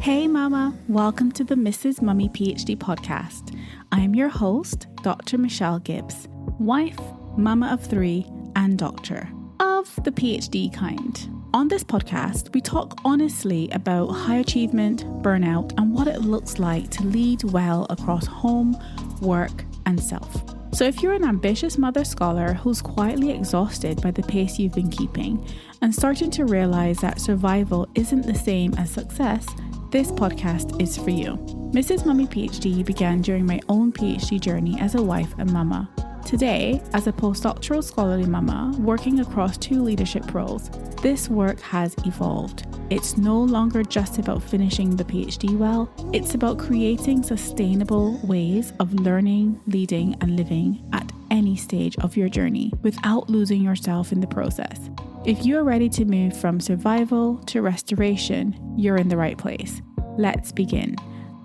Hey Mama, welcome to the Mrs. Mummy PhD podcast. I'm your host, Dr. Michelle Gibbs, wife, mama of 3, and doctor of the PhD kind. On this podcast, we talk honestly about high achievement, burnout, and what it looks like to lead well across home, work, and self. So if you're an ambitious mother scholar who's quietly exhausted by the pace you've been keeping and starting to realize that survival isn't the same as success, this podcast is for you. Mrs. Mummy PhD began during my own PhD journey as a wife and mama. Today, as a postdoctoral scholarly mama working across 2 leadership roles, this work has evolved. It's no longer just about finishing the PhD well, it's about creating sustainable ways of learning, leading, and living at any stage of your journey without losing yourself in the process. If you're ready to move from survival to restoration, you're in the right place. Let's begin.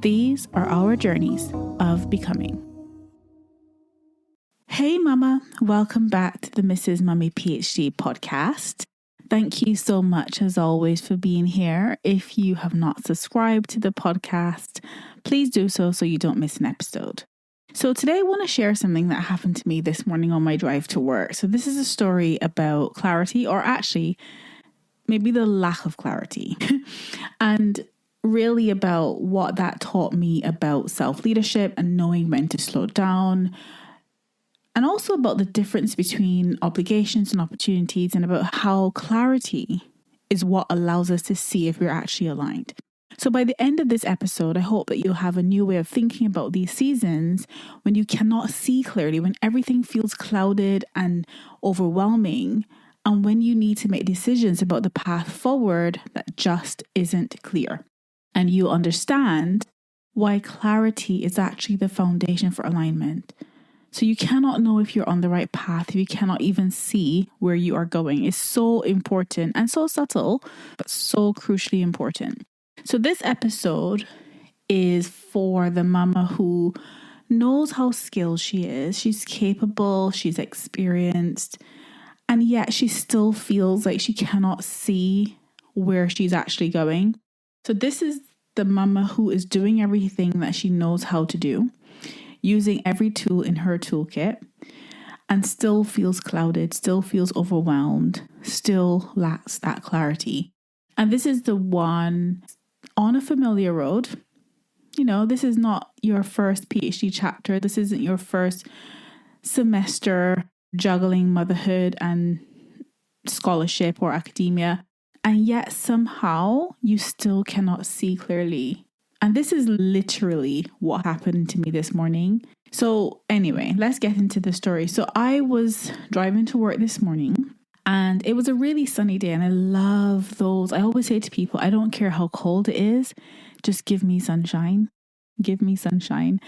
These are our journeys of becoming. Hey Mama, welcome back to the Mrs. Mummy PhD podcast. Thank you so much as always for being here. If you have not subscribed to the podcast, please do so you don't miss an episode. So today I want to share something that happened to me this morning on my drive to work. So this is a story about clarity, or actually maybe the lack of clarity, and really about what that taught me about self-leadership and knowing when to slow down, and also about the difference between obligations and opportunities, and about how clarity is what allows us to see if we're actually aligned. So by the end of this episode, I hope that you'll have a new way of thinking about these seasons when you cannot see clearly, when everything feels clouded and overwhelming, and when you need to make decisions about the path forward that just isn't clear. And you understand why clarity is actually the foundation for alignment. So you cannot know if you're on the right path if you cannot even see where you are going. It's so important and so subtle, but so crucially important. So this episode is for the mama who knows how skilled she is. She's capable, she's experienced, and yet she still feels like she cannot see where she's actually going. So this is the mama who is doing everything that she knows how to do, using every tool in her toolkit, and still feels clouded, still feels overwhelmed, still lacks that clarity. And this is the one on a familiar road. You know, this is not your first PhD chapter. This isn't your first semester juggling motherhood and scholarship or academia. And yet somehow you still cannot see clearly. And this is literally what happened to me this morning. So anyway, let's get into the story. So I was driving to work this morning and it was a really sunny day, and I love those. I always say to people, I don't care how cold it is, just give me sunshine. Give me sunshine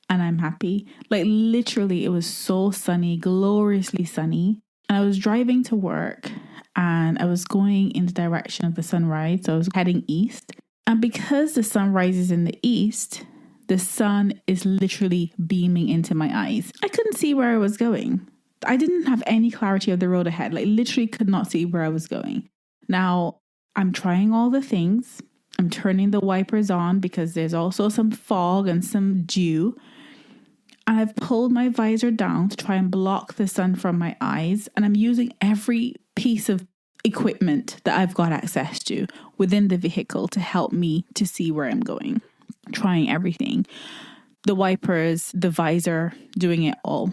and I'm happy. Like literally it was so sunny, gloriously sunny. And I was driving to work and I was going in the direction of the sunrise. So I was heading east. And because the sun rises in the east, the sun is literally beaming into my eyes. I couldn't see where I was going. I didn't have any clarity of the road ahead. Like literally could not see where I was going. Now I'm trying all the things. I'm turning the wipers on because there's also some fog and some dew. And I've pulled my visor down to try and block the sun from my eyes. And I'm using every piece of equipment that I've got access to within the vehicle to help me to see where I'm going. Trying everything. The wipers, the visor, doing it all.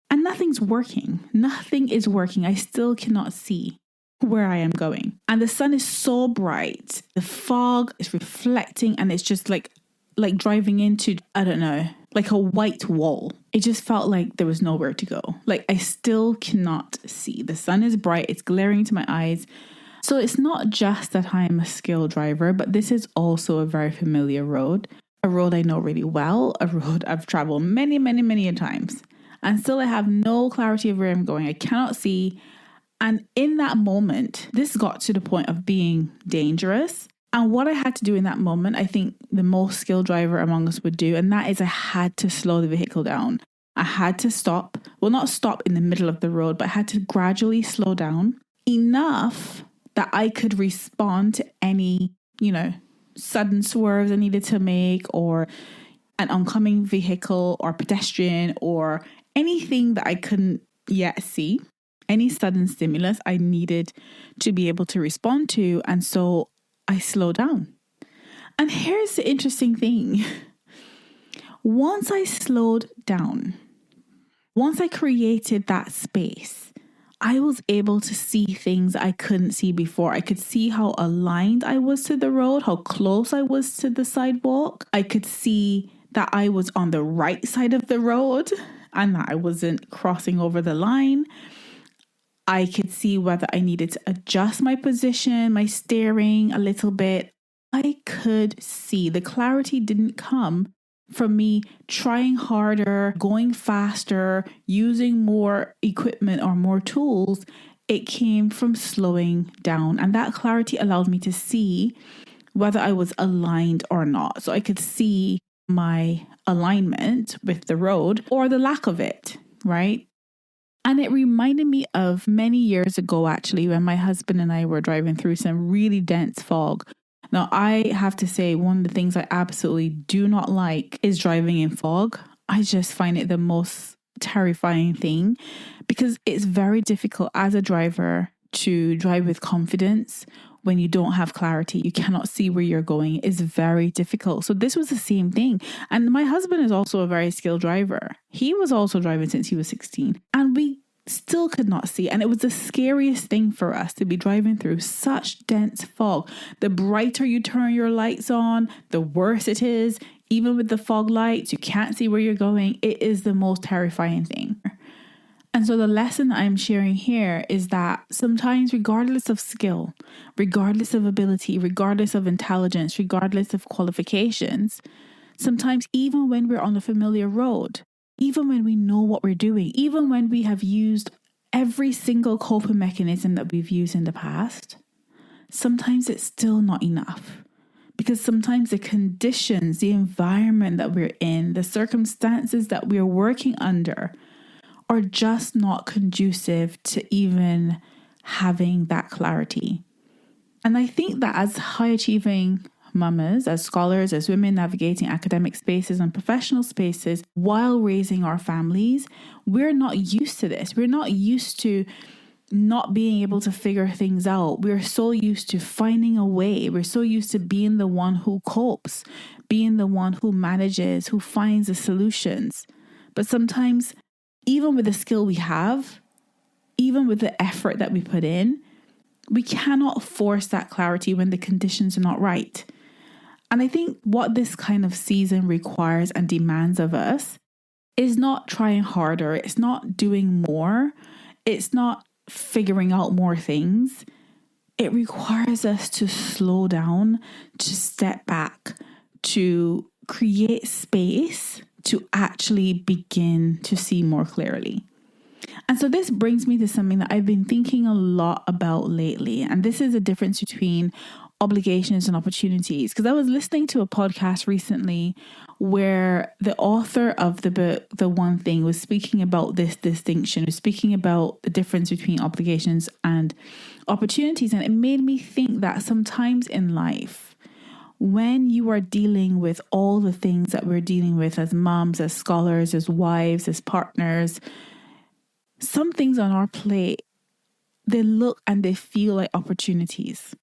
And nothing's working. Nothing is working. I still cannot see where I am going. And the sun is so bright. The fog is reflecting and it's just like driving into, I don't know, like a white wall. It just felt like there was nowhere to go. Like I still cannot see. The sun is bright. It's glaring into my eyes. So it's not just that I am a skilled driver, but this is also a very familiar road. A road I know really well. A road I've traveled many, many, many times. And still I have no clarity of where I'm going. I cannot see. And in that moment, this got to the point of being dangerous. And what I had to do in that moment, I think the most skilled driver among us would do, and that is I had to slow the vehicle down. I had to stop, well, not stop in the middle of the road, but I had to gradually slow down enough that I could respond to any, sudden swerves I needed to make, or an oncoming vehicle or pedestrian, or anything that I couldn't yet see, any sudden stimulus I needed to be able to respond to. And so I slow down. And here's the interesting thing. Once I slowed down, once I created that space, I was able to see things I couldn't see before. I could see how aligned I was to the road, how close I was to the sidewalk. I could see that I was on the right side of the road and that I wasn't crossing over the line. I could see whether I needed to adjust my position, my steering a little bit. I could see. The clarity didn't come from me trying harder, going faster, using more equipment or more tools. It came from slowing down. And that clarity allowed me to see whether I was aligned or not. So I could see my alignment with the road or the lack of it, right? And it reminded me of many years ago, actually, when my husband and I were driving through some really dense fog. Now, I have to say, one of the things I absolutely do not like is driving in fog. I just find it the most terrifying thing because it's very difficult as a driver to drive with confidence when you don't have clarity. You cannot see where you're going. It's very difficult. So this was the same thing. And my husband is also a very skilled driver. He was also driving since he was 16. And we still could not see. And it was the scariest thing for us to be driving through such dense fog. The brighter you turn your lights on, the worse it is. Even with the fog lights, you can't see where you're going. It is the most terrifying thing. And so the lesson that I'm sharing here is that sometimes, regardless of skill, regardless of ability, regardless of intelligence, regardless of qualifications, sometimes even when we're on a familiar road, even when we know what we're doing, even when we have used every single coping mechanism that we've used in the past, sometimes it's still not enough. Because sometimes the conditions, the environment that we're in, the circumstances that we're working under are just not conducive to even having that clarity. And I think that as high achieving mamas, as scholars, as women navigating academic spaces and professional spaces while raising our families, we're not used to this. We're not used to not being able to figure things out. We're so used to finding a way. We're so used to being the one who copes, being the one who manages, who finds the solutions. But sometimes, even with the skill we have, even with the effort that we put in, we cannot force that clarity when the conditions are not right. And I think what this kind of season requires and demands of us is not trying harder. It's not doing more. It's not figuring out more things. It requires us to slow down, to step back, to create space to actually begin to see more clearly. And so this brings me to something that I've been thinking a lot about lately. And this is the difference between obligations and opportunities. Because I was listening to a podcast recently where the author of the book, The One Thing, was speaking about this distinction, was speaking about the difference between obligations and opportunities. And it made me think that sometimes in life, when you are dealing with all the things that we're dealing with as moms, as scholars, as wives, as partners, some things on our plate, they look and they feel like opportunities,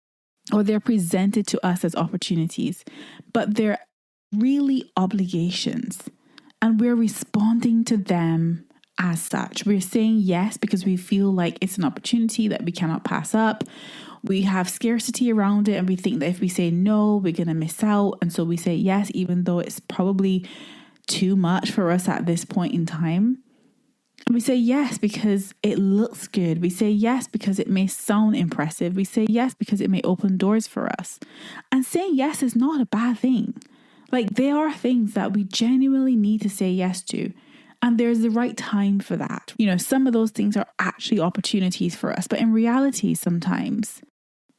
or they're presented to us as opportunities, but they're really obligations. And we're responding to them as such. We're saying yes because we feel like it's an opportunity that we cannot pass up. We have scarcity around it and we think that if we say no, we're going to miss out. And so we say yes, even though it's probably too much for us at this point in time. And we say yes because it looks good. We say yes because it may sound impressive. We say yes because it may open doors for us. And saying yes is not a bad thing. Like, there are things that we genuinely need to say yes to. And there's the right time for that. You know, some of those things are actually opportunities for us. But in reality, sometimes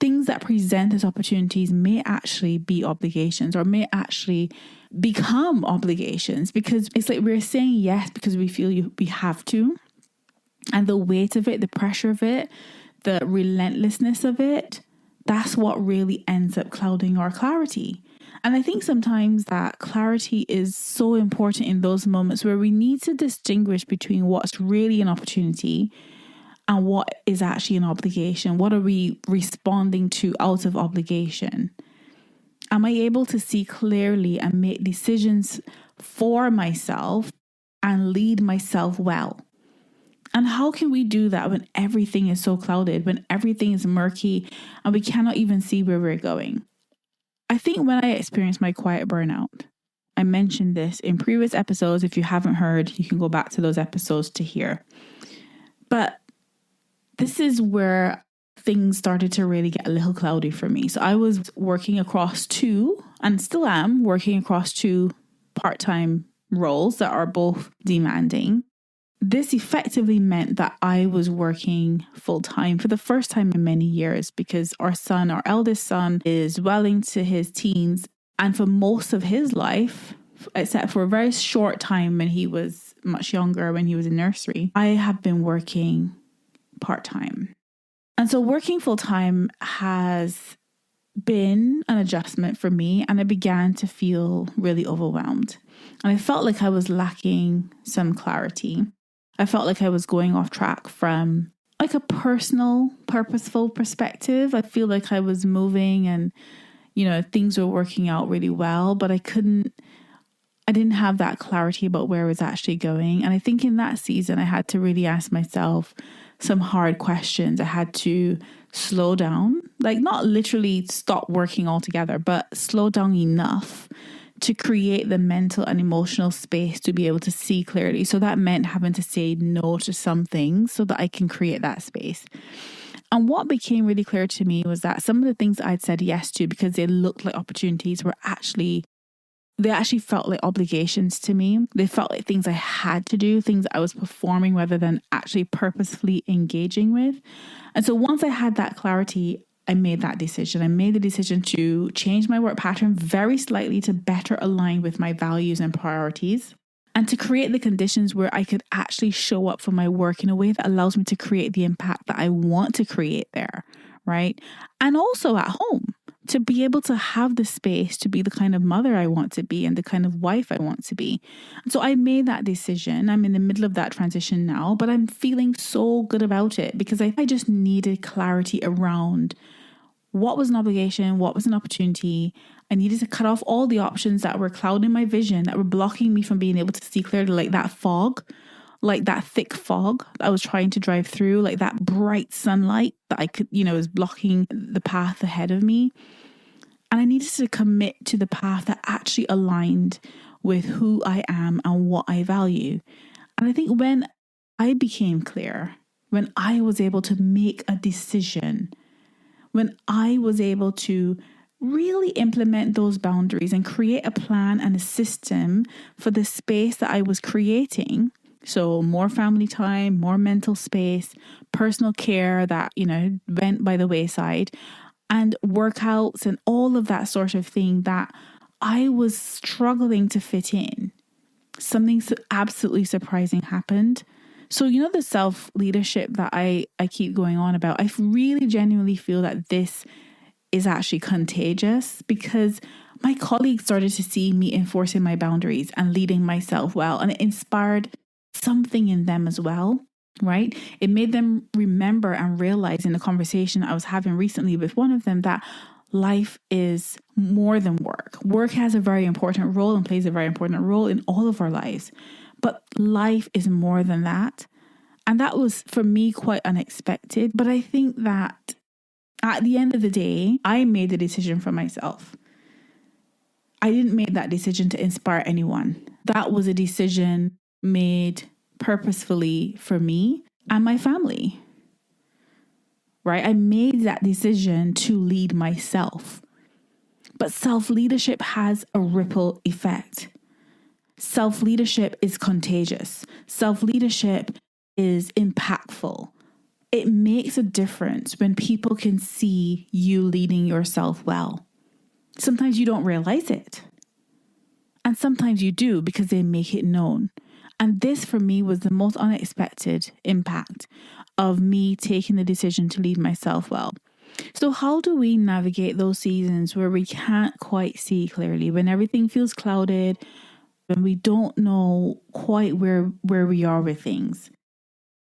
things that present as opportunities may actually be obligations, or may actually become obligations, because it's like we're saying yes because we feel we have to. And the weight of it, the pressure of it, the relentlessness of it that's what really ends up clouding our clarity. And I think sometimes that clarity is so important in those moments where we need to distinguish between what's really an opportunity and what is actually an obligation. What are we responding to out of obligation? Am I able to see clearly and make decisions for myself and lead myself well? And how can we do that when everything is so clouded, when everything is murky and we cannot even see where we're going? I think when I experienced my quiet burnout, I mentioned this in previous episodes. If you haven't heard, you can go back to those episodes to hear. But this is where things started to really get a little cloudy for me. So I was working across two, and still am working across two part-time roles that are both demanding. This effectively meant that I was working full-time for the first time in many years because our eldest son, is well into his teens. And for most of his life, except for a very short time when he was much younger, when he was in nursery, I have been working part-time. And so working full-time has been an adjustment for me, and I began to feel really overwhelmed. And I felt like I was lacking some clarity. I felt like I was going off track from like a personal, purposeful perspective. I feel like I was moving and, things were working out really well, but I didn't have that clarity about where I was actually going. And I think in that season, I had to really ask myself some hard questions. I had to slow down, like not literally stop working altogether, but slow down enough to create the mental and emotional space to be able to see clearly. So that meant having to say no to some things so that I can create that space. And what became really clear to me was that some of the things I'd said yes to because they looked like opportunities they actually felt like obligations to me. They felt like things I had to do, things I was performing rather than actually purposefully engaging with. And so once I had that clarity, I made that decision. I made the decision to change my work pattern very slightly to better align with my values and priorities, and to create the conditions where I could actually show up for my work in a way that allows me to create the impact that I want to create there, right? And also at home, to be able to have the space to be the kind of mother I want to be and the kind of wife I want to be. And so I made that decision. I'm in the middle of that transition now, but I'm feeling so good about it because I just needed clarity around what was an obligation, what was an opportunity. I needed to cut off all the options that were clouding my vision, that were blocking me from being able to see clearly, like that fog, like that thick fog that I was trying to drive through, like that bright sunlight that I could, was blocking the path ahead of me. And I needed to commit to the path that actually aligned with who I am and what I value. And I think when I became clear, when I was able to make a decision, when I was able to really implement those boundaries and create a plan and a system for the space that I was creating, so more family time, more mental space, personal care that, went by the wayside, and workouts and all of that sort of thing that I was struggling to fit in, something so absolutely surprising happened. So, the self-leadership that I keep going on about, I really genuinely feel that this is actually contagious because my colleagues started to see me enforcing my boundaries and leading myself well, and it inspired something in them as well, right? It made them remember and realize in the conversation I was having recently with one of them that life is more than work. Work has a very important role and plays a very important role in all of our lives. But life is more than that. And that was, for me, quite unexpected. But I think that at the end of the day, I made the decision for myself. I didn't make that decision to inspire anyone. That was a decision made purposefully for me and my family, right? I made that decision to lead myself. But self-leadership has a ripple effect. Self-leadership is contagious. Self-leadership is impactful. It makes a difference when people can see you leading yourself well. Sometimes you don't realize it. And sometimes you do because they make it known. And this for me was the most unexpected impact of me taking the decision to lead myself well. So how do we navigate those seasons where we can't quite see clearly, when everything feels clouded, when we don't know quite where we are with things?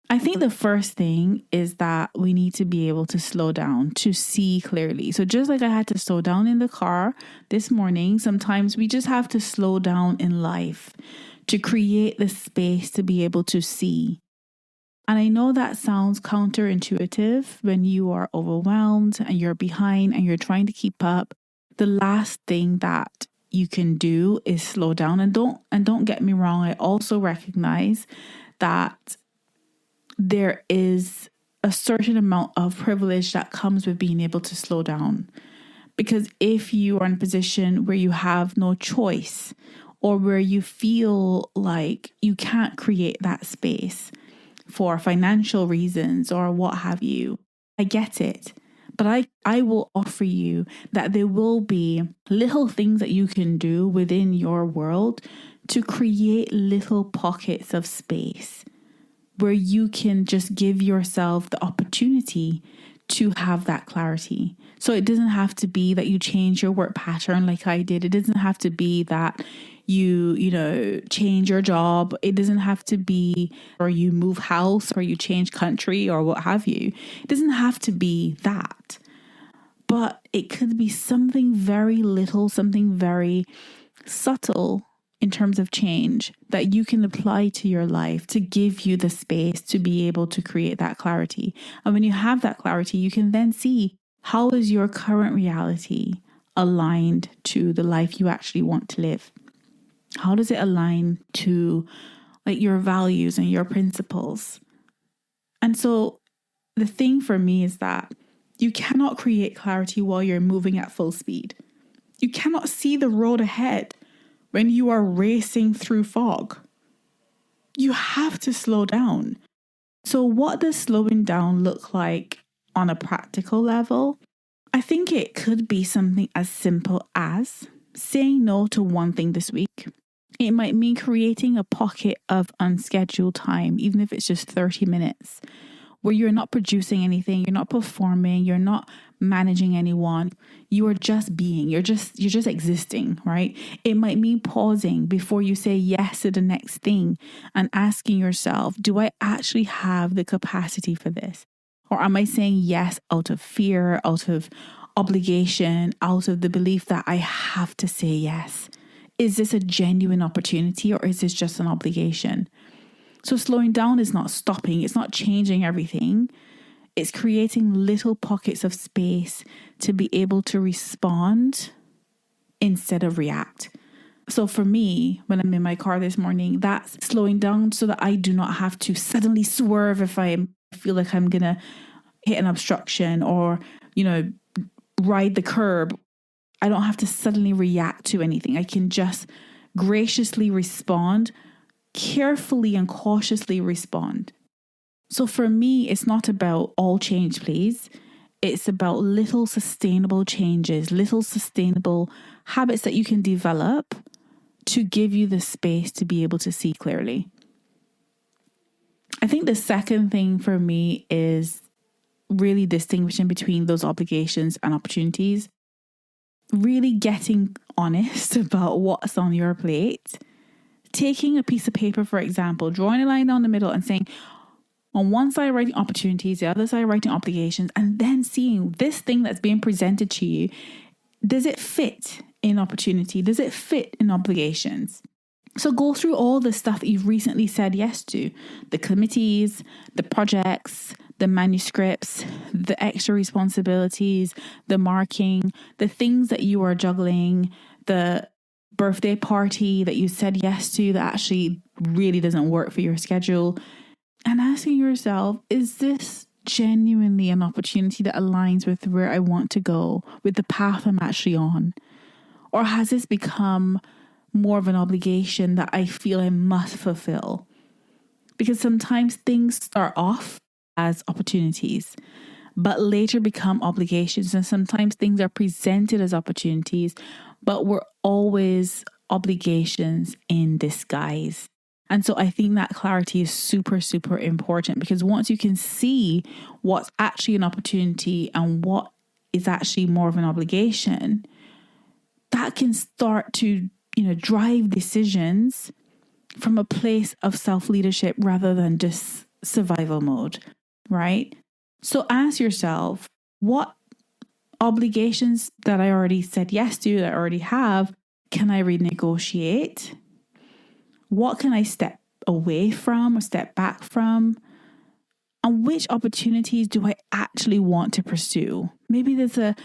I think the first thing is that we need to be able to slow down to see clearly. So just like I had to slow down in the car this morning, sometimes we just have to slow down in life to create the space to be able to see. And I know that sounds counterintuitive when you are overwhelmed and you're behind and you're trying to keep up. The last thing that you can do is slow down. And don't get me wrong, I also recognize that there is a certain amount of privilege that comes with being able to slow down. Because if you are in a position where you have no choice, or where you feel like you can't create that space for financial reasons or what have you, I get it. But I will offer you that there will be little things that you can do within your world to create little pockets of space where you can just give yourself the opportunity to have that clarity. So it doesn't have to be that you change your work pattern like I did. It doesn't have to be that you change your job. It doesn't have to be, or you move house, or you change country, or what have you. It doesn't have to be that. But it could be something very little, something very subtle in terms of change that you can apply to your life to give you the space to be able to create that clarity. And when you have that clarity, you can then see, how is your current reality aligned to the life you actually want to live? How does it align to like your values and your principles? And so the thing for me is that you cannot create clarity while you're moving at full speed. You cannot see the road ahead when you are racing through fog. You have to slow down. So what does slowing down look like on a practical level? I think it could be something as simple as saying no to one thing this week. It might mean creating a pocket of unscheduled time, even if it's just 30 minutes, where you're not producing anything, you're not performing, you're not managing anyone. You are just being, you're just existing, right? It might mean pausing before you say yes to the next thing and asking yourself, do I actually have the capacity for this? Or am I saying yes out of fear, out of obligation, out of the belief that I have to say yes? Is this a genuine opportunity, or is this just an obligation? So slowing down is not stopping. It's not changing everything. It's creating little pockets of space to be able to respond instead of react. So for me, when I'm in my car this morning, that's slowing down so that I do not have to suddenly swerve if I feel like I'm going to hit an obstruction or, ride the curb. I don't have to suddenly react to anything. I can just graciously respond, carefully and cautiously respond. So for me, it's not about all change, please. It's about little sustainable changes, little sustainable habits that you can develop to give you the space to be able to see clearly. I think the second thing for me is really distinguishing between those obligations and opportunities. Really getting honest about what's on your plate. Taking a piece of paper, for example, drawing a line down the middle and saying, on one side writing opportunities, the other side writing obligations, and then seeing this thing that's being presented to you. Does it fit in opportunity? Does it fit in obligations? So go through all the stuff that you've recently said yes to. The committees, the projects, the manuscripts, the extra responsibilities, the marking, the things that you are juggling, the birthday party that you said yes to that actually really doesn't work for your schedule. And asking yourself, is this genuinely an opportunity that aligns with where I want to go, with the path I'm actually on? Or has this become more of an obligation that I feel I must fulfill? Because sometimes things start off as opportunities, but later become obligations. And sometimes things are presented as opportunities, but were always obligations in disguise. And so I think that clarity is super, super important, because once you can see what's actually an opportunity and what is actually more of an obligation, that can start to, drive decisions from a place of self-leadership rather than just survival mode, right? So ask yourself, what obligations that I already said yes to, that I already have, can I renegotiate? What can I step away from or step back from? And which opportunities do I actually want to pursue? Maybe there's a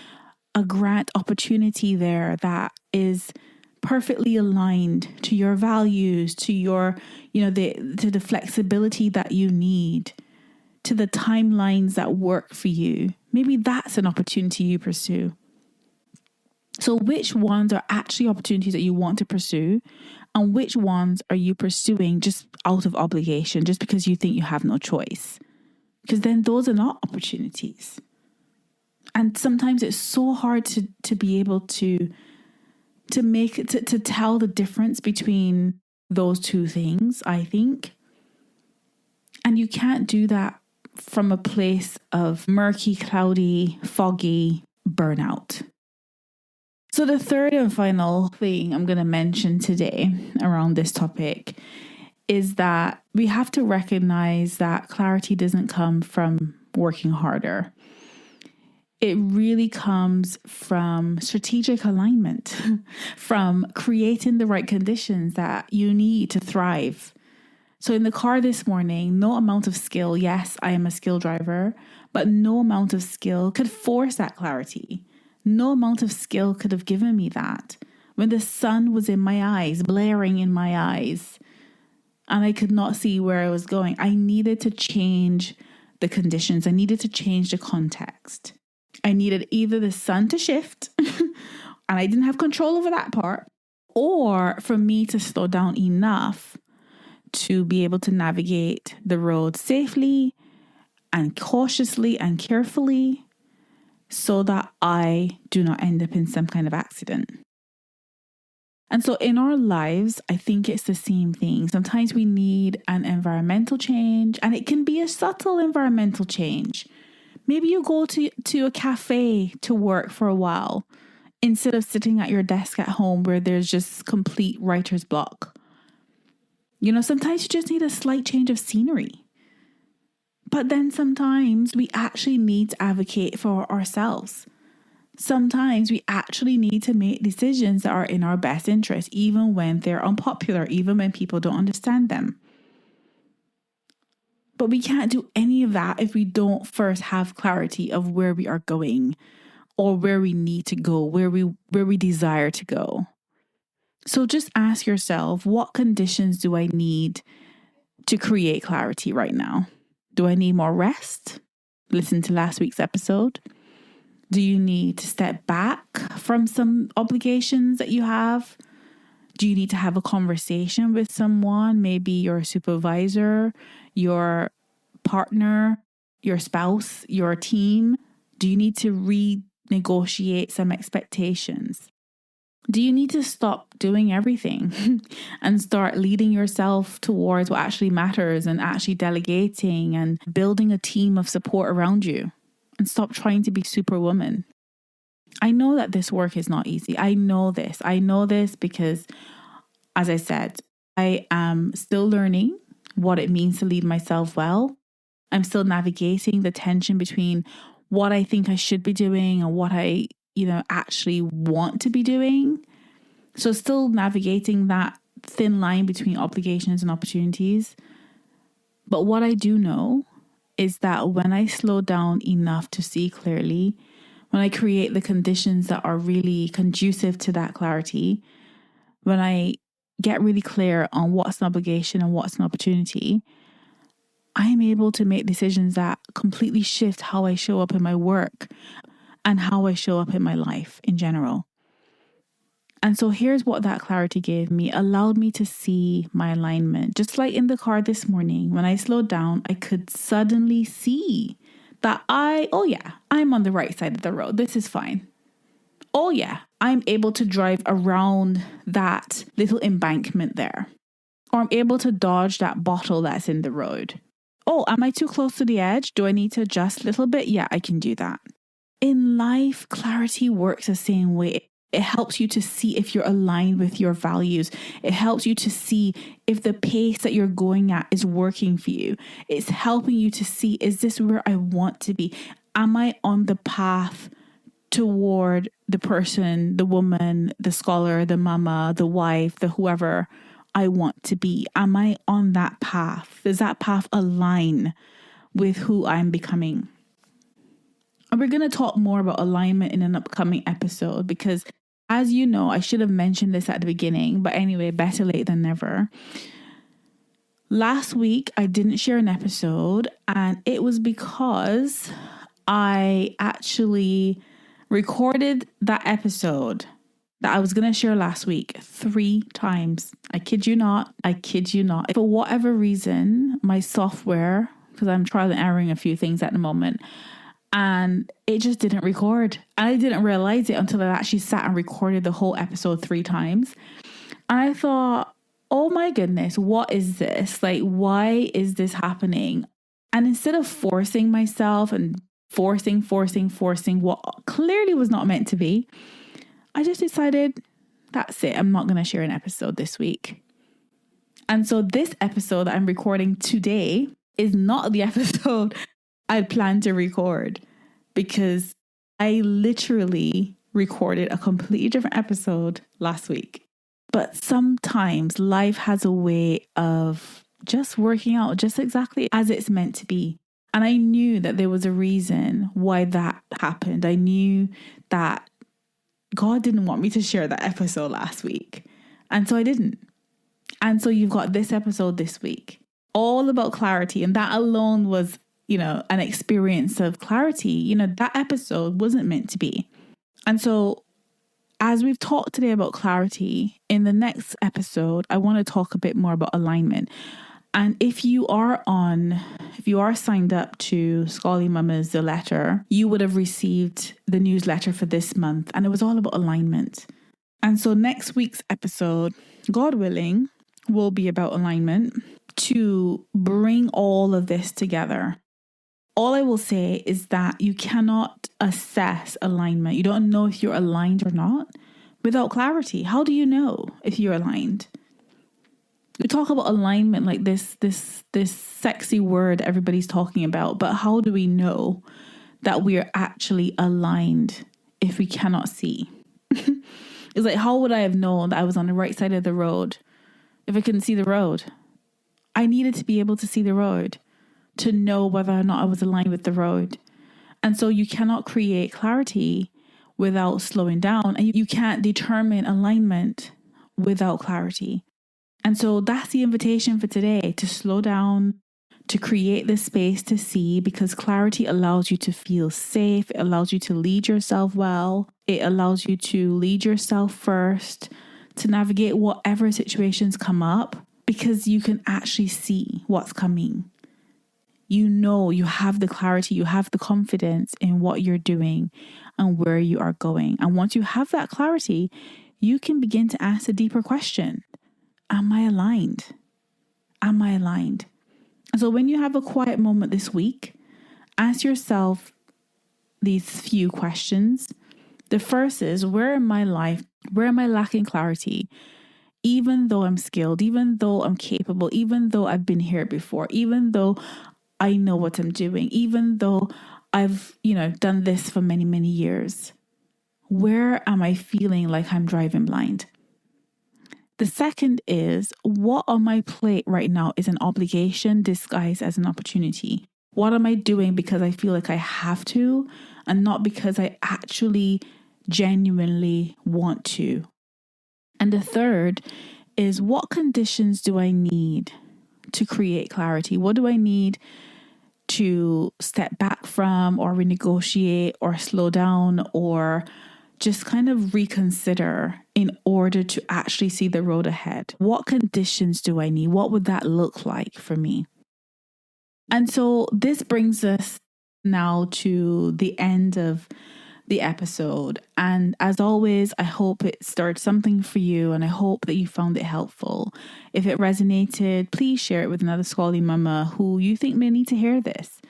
grant opportunity there that is perfectly aligned to your values, to your, to the flexibility that you need, to the timelines that work for you. Maybe that's an opportunity you pursue. So which ones are actually opportunities that you want to pursue, and which ones are you pursuing just out of obligation, just because you think you have no choice? Because then those are not opportunities. And sometimes it's so hard to be able to tell the difference between those two things, I think. And you can't do that from a place of murky, cloudy, foggy burnout. So the third and final thing I'm going to mention today around this topic is that we have to recognize that clarity doesn't come from working harder. It really comes from strategic alignment, from creating the right conditions that you need to thrive. So in the car this morning, no amount of skill, yes, I am a skill driver, but no amount of skill could force that clarity. No amount of skill could have given me that. When the sun was in my eyes, blaring in my eyes, and I could not see where I was going, I needed to change the conditions. I needed to change the context. I needed either the sun to shift, and I didn't have control over that part, or for me to slow down enough to be able to navigate the road safely and cautiously and carefully, so that I do not end up in some kind of accident. And so in our lives, I think it's the same thing. Sometimes we need an environmental change, and it can be a subtle environmental change. Maybe you go to a cafe to work for a while instead of sitting at your desk at home where there's just complete writer's block. Sometimes you just need a slight change of scenery. But then sometimes we actually need to advocate for ourselves. Sometimes we actually need to make decisions that are in our best interest, even when they're unpopular, even when people don't understand them. But we can't do any of that if we don't first have clarity of where we are going, or where we need to go, where we desire to go. So just ask yourself, what conditions do I need to create clarity right now? Do I need more rest? Listen to last week's episode. Do you need to step back from some obligations that you have? Do you need to have a conversation with someone, maybe your supervisor, your partner, your spouse, your team? Do you need to renegotiate some expectations? Do you need to stop doing everything and start leading yourself towards what actually matters, and actually delegating and building a team of support around you, and stop trying to be superwoman? I know that this work is not easy. I know this. I know this because, as I said, I am still learning what it means to lead myself well. I'm still navigating the tension between what I think I should be doing and what I actually want to be doing. So still navigating that thin line between obligations and opportunities. But what I do know is that when I slow down enough to see clearly, when I create the conditions that are really conducive to that clarity, when I get really clear on what's an obligation and what's an opportunity, I am able to make decisions that completely shift how I show up in my work and how I show up in my life in general. And so here's what that clarity gave me: allowed me to see my alignment. Just like in the car this morning, when I slowed down, I could suddenly see that I'm on the right side of the road. This is fine. Oh yeah, I'm able to drive around that little embankment there. Or I'm able to dodge that bottle that's in the road. Oh, am I too close to the edge? Do I need to adjust a little bit? Yeah, I can do that. In life, clarity works the same way. It helps you to see if you're aligned with your values. It helps you to see if the pace that you're going at is working for you. It's helping you to see, is this where I want to be? Am I on the path toward the person, the woman, the scholar, the mama, the wife, the whoever I want to be? Am I on that path? Does that path align with who I'm becoming? And we're going to talk more about alignment in an upcoming episode because, as you know, I should have mentioned this at the beginning, but anyway, better late than never. Last week, I didn't share an episode, and it was because I actually recorded that episode that I was going to share last week 3 times. I kid you not. For whatever reason, my software, because I'm trial and erroring a few things at the moment, and it just didn't record. And I didn't realize it until I actually sat and recorded the whole episode 3 times. And I thought, oh my goodness, what is this? Like, why is this happening? And instead of forcing myself and forcing what clearly was not meant to be, I just decided, that's it. I'm not going to share an episode this week. And so this episode that I'm recording today is not the episode I planned to record, because I literally recorded a completely different episode last week. But sometimes life has a way of just working out just exactly as it's meant to be. And I knew that there was a reason why that happened. I knew that God didn't want me to share that episode last week. And so I didn't. And so you've got this episode this week, all about clarity. And that alone was, an experience of clarity. That episode wasn't meant to be. And so as we've talked today about clarity, in the next episode, I want to talk a bit more about alignment. And if you are signed up to Scholarly Mama's The Letter, you would have received the newsletter for this month, and it was all about alignment. And so next week's episode, God willing, will be about alignment to bring all of this together. All I will say is that you cannot assess alignment. You don't know if you're aligned or not without clarity. How do you know if you're aligned? We talk about alignment like this sexy word everybody's talking about, but how do we know that we are actually aligned if we cannot see? It's like, how would I have known that I was on the right side of the road if I couldn't see the road? I needed to be able to see the road to know whether or not I was aligned with the road. And so you cannot create clarity without slowing down, and you can't determine alignment without clarity. And so that's the invitation for today, to slow down, to create this space to see, because clarity allows you to feel safe. It allows you to lead yourself well. It allows you to lead yourself first, to navigate whatever situations come up, because you can actually see what's coming. You have the clarity, you have the confidence in what you're doing and where you are going. And once you have that clarity, you can begin to ask a deeper question. Am I aligned? Am I aligned? And so when you have a quiet moment this week, ask yourself these few questions. The first is, where in my life, where am I lacking clarity? Even though I'm skilled, even though I'm capable, even though I've been here before, even though I know what I'm doing, even though I've, done this for many, many years, where am I feeling like I'm driving blind? The second is, what on my plate right now is an obligation disguised as an opportunity? What am I doing because I feel like I have to, and not because I actually genuinely want to? And the third is, what conditions do I need to create clarity? What do I need to step back from, or renegotiate, or slow down, or just kind of reconsider in order to actually see the road ahead? What conditions do I need? What would that look like for me? And so this brings us now to the end of the episode. And as always, I hope it stirred something for you and I hope that you found it helpful. If it resonated, please share it with another scholarly mama who you think may need to hear this.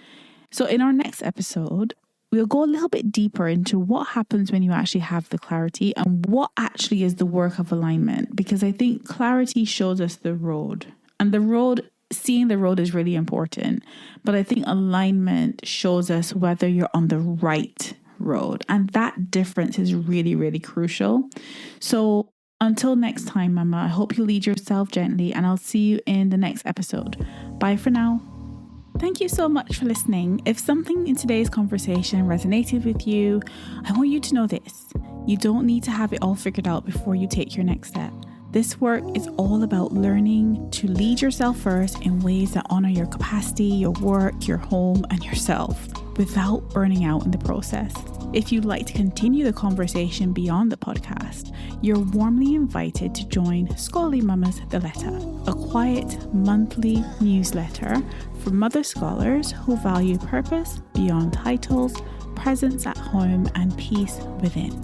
So in our next episode, we'll go a little bit deeper into what happens when you actually have the clarity and what actually is the work of alignment, because I think clarity shows us the road, and seeing the road is really important. But I think alignment shows us whether you're on the right road, and that difference is really, really crucial. So until next time, mama, I hope you lead yourself gently, and I'll see you in the next episode. Bye for now. Thank you so much for listening. If something in today's conversation resonated with you, I want you to know this. You don't need to have it all figured out before you take your next step. This work is all about learning to lead yourself first in ways that honor your capacity, your work, your home, and yourself without burning out in the process. If you'd like to continue the conversation beyond the podcast, you're warmly invited to join Scholarly Mamas The Letter, a quiet monthly newsletter for mother scholars who value purpose beyond titles, presence at home, and peace within.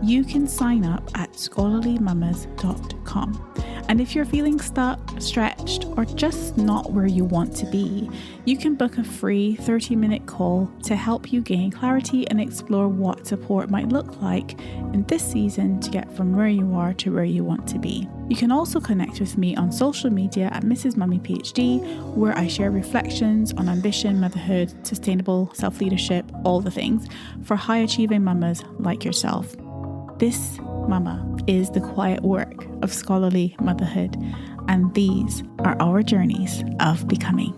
You can sign up at scholarlymamas.com. And if you're feeling stuck, stretched, or just not where you want to be, you can book a free 30-minute call to help you gain clarity and explore what support might look like in this season to get from where you are to where you want to be. You can also connect with me on social media at Mrs. Mummy PhD, where I share reflections on ambition, motherhood, sustainable self-leadership, all the things for high-achieving mamas like yourself. This, mama, is the quiet work of scholarly motherhood, and these are our journeys of becoming.